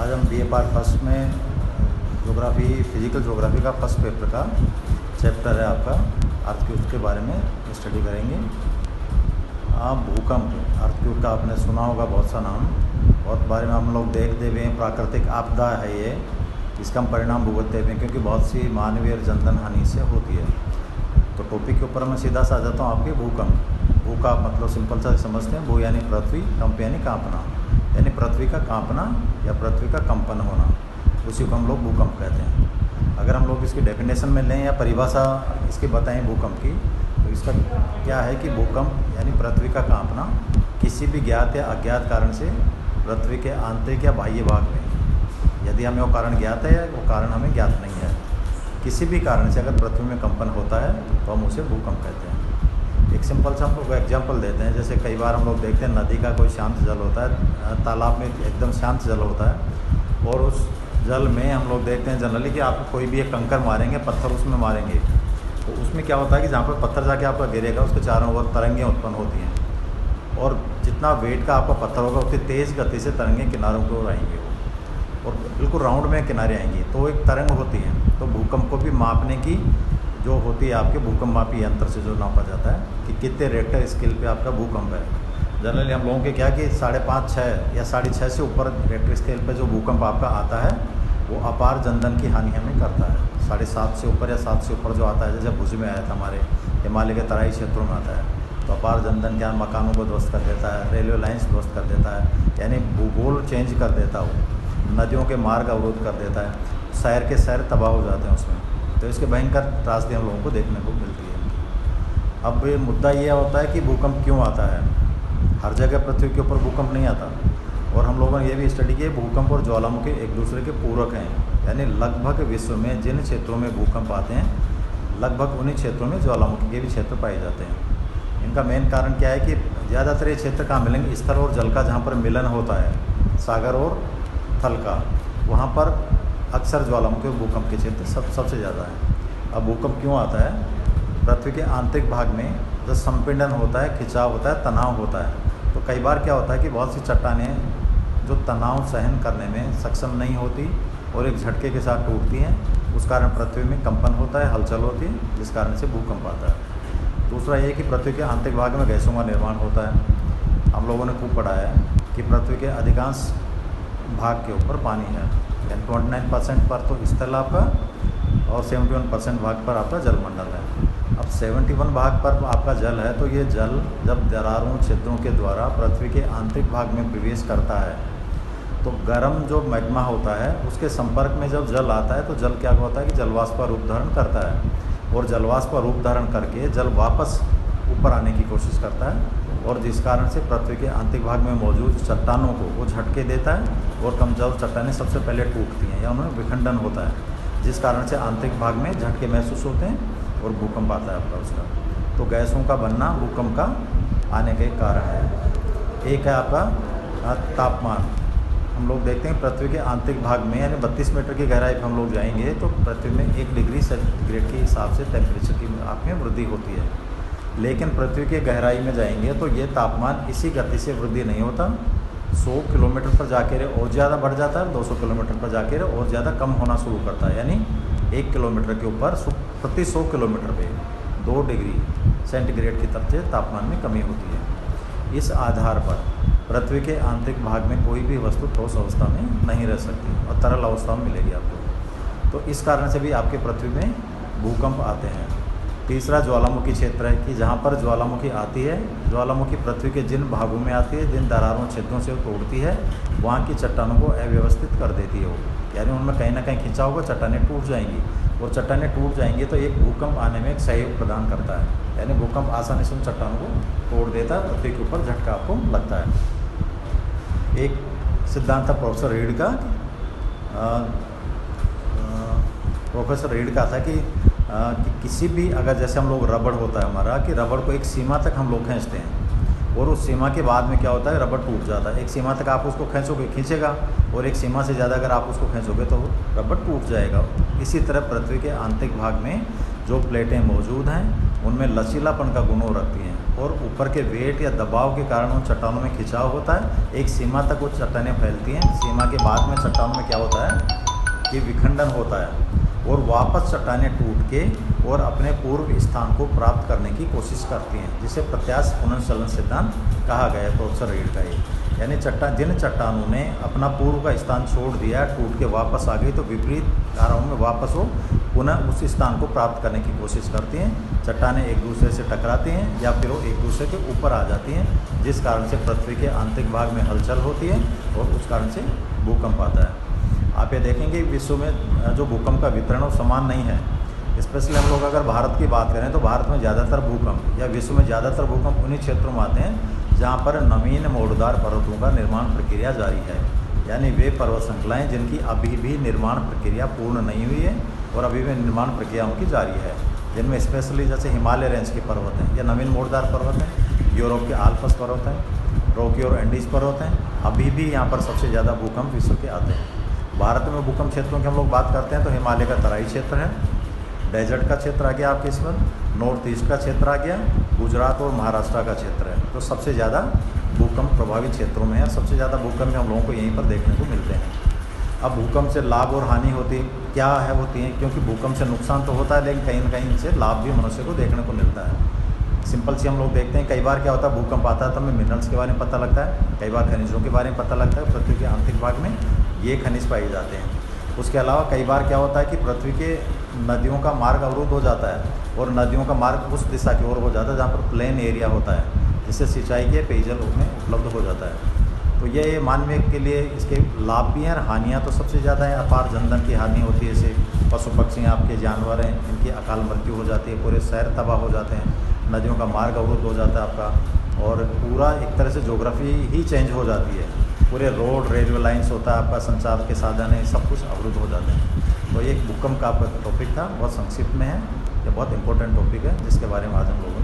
आज हम BA part first में ज्योग्राफी फिजिकल ज्योग्राफी का फर्स्ट पेपर का चैप्टर है आपका अर्थक्वेक के बारे में स्टडी करेंगे। आप भूकंप अर्थक्वेक का आपने सुना होगा बहुत सा नाम, बहुत बारे में हम लोग देखते हुए हैं। प्राकृतिक आपदा है ये, इसका हम परिणाम भुगतते हुए क्योंकि बहुत सी मानवीय और जनधन हानि से होती है। तो टॉपिक के ऊपर मैं सीधा सा आ जाता हूँ। आपके भूकंप, भू का मतलब सिंपल सा समझते हैं। भू यानी पृथ्वी, कंप यानी कांपना, यानी पृथ्वी का कांपना या पृथ्वी का कंपन होना, उसी को हम लोग भूकंप कहते हैं। अगर हम लोग इसकी डेफिनेशन में लें या परिभाषा इसकी बताएं भूकंप की, तो इसका क्या है कि भूकंप यानी पृथ्वी का कांपना किसी भी ज्ञात या अज्ञात कारण से पृथ्वी के आंतरिक या बाह्य भाग में, यदि हमें वो कारण ज्ञात है, वो कारण हमें ज्ञात नहीं है, किसी भी कारण से अगर पृथ्वी में कंपन होता है तो हम उसे भूकंप कहते हैं। एक सिंपल सा हम लोग एग्जाम्पल देते हैं। जैसे कई बार हम लोग देखते हैं नदी का कोई शांत जल होता है, तालाब में एकदम शांत जल होता है, और उस जल में हम लोग देखते हैं जनरली कि आप कोई भी एक कंकर मारेंगे, पत्थर उसमें मारेंगे, तो उसमें क्या होता है कि जहाँ पर पत्थर जाके आपका गिरेगा उसके चारों ओर तरंगें उत्पन्न होती हैं, और जितना वेट का आपका पत्थर होगा उतनी तेज़ गति से तरंगें किनारों की ओर आएंगी और बिल्कुल राउंड में किनारे आएंगी, तो एक तरंग होती है। तो भूकंप को भी मापने की जो होती है आपके भूकंप मापी यंत्र से जो नापा जाता है कि कितने रेक्टर स्केल पे आपका भूकंप है। जनरली हम लोगों के क्या कि 5.5, 6 या 6.5 से ऊपर रेक्टर स्केल पे जो भूकंप आपका आता है वो अपार जनधन की हानि हमें करता है। 7.5 से ऊपर या 7 से ऊपर जो आता है, जैसे भुज में आया था, हमारे हिमालय के तराई क्षेत्रों में आता है, तो अपार जनधन क्या मकानों को ध्वस्त कर देता है, रेलवे लाइन्स ध्वस्त कर देता है, यानी भूगोल चेंज कर देता है, नदियों के मार्ग अवरोध कर देता है, शहर के शहर तबाह हो जाते हैं उसमें। तो इसके भयंकर त्रासदी हम लोगों को देखने को मिलती है। अब ये मुद्दा ये होता है कि भूकंप क्यों आता है। हर जगह पृथ्वी के ऊपर भूकंप नहीं आता, और हम लोगों ने ये भी स्टडी की भूकंप और ज्वालामुखी एक दूसरे के पूरक हैं, यानी लगभग विश्व में जिन क्षेत्रों में भूकंप आते हैं लगभग उन्हीं क्षेत्रों में ज्वालामुखी के भी क्षेत्र पाए जाते हैं। इनका मेन कारण क्या है कि ज़्यादातर ये क्षेत्र कहाँ मिलेंगे, स्थल और जल का जहाँ पर मिलन होता है, सागर और थल का, वहाँ पर अक्सर ज्वालामुखी भूकंप के क्षेत्र सबसे ज़्यादा है। अब भूकंप क्यों आता है? पृथ्वी के आंतरिक भाग में जब संपीड़न होता है, खिंचाव होता है, तनाव होता है, तो कई बार क्या होता है कि बहुत सी चट्टानें जो तनाव सहन करने में सक्षम नहीं होती और एक झटके के साथ टूटती हैं, उस कारण पृथ्वी में कंपन होता है, हलचल होती है, जिस कारण से भूकंप आता है। दूसरा ये कि पृथ्वी के आंतरिक भाग में गैसों का निर्माण होता है। हम लोगों ने खूब पढ़ा है कि पृथ्वी के अधिकांश भाग के ऊपर पानी है, यानी 29% पर तो स्थल आपका और 71% भाग पर आपका जलमंडल है। अब 71 भाग पर आपका जल है, तो ये जल जब दरारों छिद्रों के द्वारा पृथ्वी के आंतरिक भाग में प्रवेश करता है, तो गर्म जो मैग्मा होता है उसके संपर्क में जब जल आता है तो जल क्या होता है कि जलवाष्प का रूप धारण करता है, और जलवाष्प का रूप धारण करके जल वापस ऊपर आने की कोशिश करता है, और जिस कारण से पृथ्वी के आंतरिक भाग में मौजूद चट्टानों को वो झटके देता है, और कमजोर चट्टानें सबसे पहले टूटती हैं या उनमें विखंडन होता है, जिस कारण से आंतरिक भाग में झटके महसूस होते हैं और भूकंप आता है आपका उसका। तो गैसों का बनना भूकंप का आने के कारण है। एक है आपका तापमान। हम लोग देखते हैं पृथ्वी के आंतरिक भाग में यानी 32 मीटर की गहराई पर हम लोग जाएंगे तो पृथ्वी में 1 डिग्री सेंटीग्रेड के हिसाब से टेम्परेचर की आप में वृद्धि होती है। लेकिन पृथ्वी की गहराई में जाएंगे तो ये तापमान इसी गति से वृद्धि नहीं होता, 100 किलोमीटर पर जाकर और ज़्यादा बढ़ जाता है, 200 किलोमीटर पर जाकर और ज़्यादा कम होना शुरू करता है, यानी 1 किलोमीटर के ऊपर प्रति 100 किलोमीटर पे 2 डिग्री सेंटीग्रेड की तरफ से तापमान में कमी होती है। इस आधार पर पृथ्वी के आंतरिक भाग में कोई भी वस्तु ठोस अवस्था में नहीं रह सकती और तरल अवस्था में मिलेगी आपको। तो इस कारण से भी आपके पृथ्वी में भूकंप आते हैं। तीसरा ज्वालामुखी क्षेत्र है कि जहाँ पर ज्वालामुखी आती है, ज्वालामुखी पृथ्वी के जिन भागों में आती है, जिन दरारों छिद्रों से तोड़ती है, वहाँ की चट्टानों को अव्यवस्थित कर देती है वो, यानी उनमें कहीं ना कहीं खिंचाव होगा, चट्टानें टूट जाएंगी, और चट्टानें टूट जाएंगी तो एक भूकंप आने में एक सहयोग प्रदान करता है, यानी भूकंप आसानी से उन चट्टानों को तोड़ देता है, पृथ्वी के ऊपर झटका आपको लगता है। एक सिद्धांत था प्रोफेसर रीड का था कि किसी भी अगर जैसे हम लोग रबड़ होता है हमारा, कि रबड़ को एक सीमा तक हम लोग खींचते हैं, और उस सीमा के बाद में क्या होता है, रबड़ टूट जाता है। एक सीमा तक आप उसको खींचेगा, और एक सीमा से ज़्यादा अगर आप उसको खींचोगे तो रबड़ टूट जाएगा। इसी तरह पृथ्वी के आंतरिक भाग में जो प्लेटें मौजूद हैं उनमें लचीलापन का गुण रखती हैं, और ऊपर के वेट या दबाव के कारण उन चट्टानों में खिंचाव होता है। एक सीमा तक वो चट्टानें फैलती हैं, सीमा के बाद में चट्टानों में क्या होता है कि विखंडन होता है और वापस चट्टानें टूट के और अपने पूर्व स्थान को प्राप्त करने की कोशिश करती हैं, जिसे प्रत्यास्थ पुनर्चलन सिद्धांत कहा गया है प्रोफेसर रीड का। ये यानी जिन चट्टानों ने अपना पूर्व का स्थान छोड़ दिया, टूट के वापस आ गई, तो विपरीत धाराओं में वापस वो पुनः उस स्थान को प्राप्त करने की कोशिश करती हैं। चट्टानें एक दूसरे से टकराती हैं या फिर वो एक दूसरे के ऊपर आ जाती हैं, जिस कारण से पृथ्वी के आंतरिक भाग में हलचल होती है और उस कारण से भूकंप आता है। आप ये देखेंगे विश्व में जो भूकंप का वितरण वो समान नहीं है। स्पेशली हम लोग अगर भारत की बात करें तो भारत में ज़्यादातर भूकंप या विश्व में ज़्यादातर भूकंप उन्हीं क्षेत्रों में आते हैं जहाँ पर नवीन मोड़दार पर्वतों का निर्माण प्रक्रिया जारी है, यानी वे पर्वत श्रृंखलाएँ जिनकी अभी भी निर्माण प्रक्रिया पूर्ण नहीं हुई है और अभी भी निर्माण प्रक्रिया उनकी जारी है, जिनमें स्पेशली जैसे हिमालय रेंज के पर्वत हैं या नवीन मोड़दार पर्वत हैं, यूरोप के आल्प्स पर्वत हैं, रॉकी और एंडीज पर्वत हैं, अभी भी यहाँ पर सबसे ज़्यादा भूकंप विश्व के आते हैं। भारत में भूकंप क्षेत्रों की हम लोग बात करते हैं तो हिमालय का तराई क्षेत्र है, डेजर्ट का क्षेत्र आ गया आपके इसमें, नॉर्थ ईस्ट का क्षेत्र आ गया, गुजरात और महाराष्ट्र का क्षेत्र है, तो सबसे ज़्यादा भूकंप प्रभावित क्षेत्रों में है। सबसे ज़्यादा भूकंप हम लोगों को यहीं पर देखने को मिलते हैं। अब भूकंप से लाभ और हानि होती क्या है होती है, क्योंकि भूकंप से नुकसान तो होता है लेकिन कहीं ना कहीं से लाभ भी मनुष्य को देखने को मिलता है। सिंपल सी हम लोग देखते हैं, कई बार क्या होता है भूकंप आता है तो हमें मिनरल्स के बारे में पता लगता है, कई बार खनिजों के बारे में पता लगता है, पृथ्वी के आंतरिक भाग में ये खनिज पाए जाते हैं। उसके अलावा कई बार क्या होता है कि पृथ्वी के नदियों का मार्ग अवरुद्ध हो जाता है और नदियों का मार्ग उस दिशा की ओर हो जाता है जहाँ पर प्लेन एरिया होता है, जिससे सिंचाई के पेयजल में उपलब्ध हो जाता है। तो ये मानवीय के लिए इसके लाभ भी हैं और हानियाँ तो सबसे ज़्यादा है। अपार जनधन की हानि होती है, जैसे पशु पक्षी आपके जानवर हैं इनकी अकाल मृत्यु हो जाती है, पूरे शहर तबाह हो जाते हैं, नदियों का मार्ग अवरुद्ध हो जाता है आपका, और पूरा एक तरह से ज्योग्राफी ही चेंज हो जाती है। पूरे रोड रेलवे लाइन्स होता है आपका, संचार के साधन है, सब कुछ अवरुद्ध हो जाते हैं। तो ये एक भूकंप का आपका टॉपिक था, बहुत संक्षिप्त में है, ये बहुत इंपॉर्टेंट टॉपिक है जिसके बारे में आज हम लोग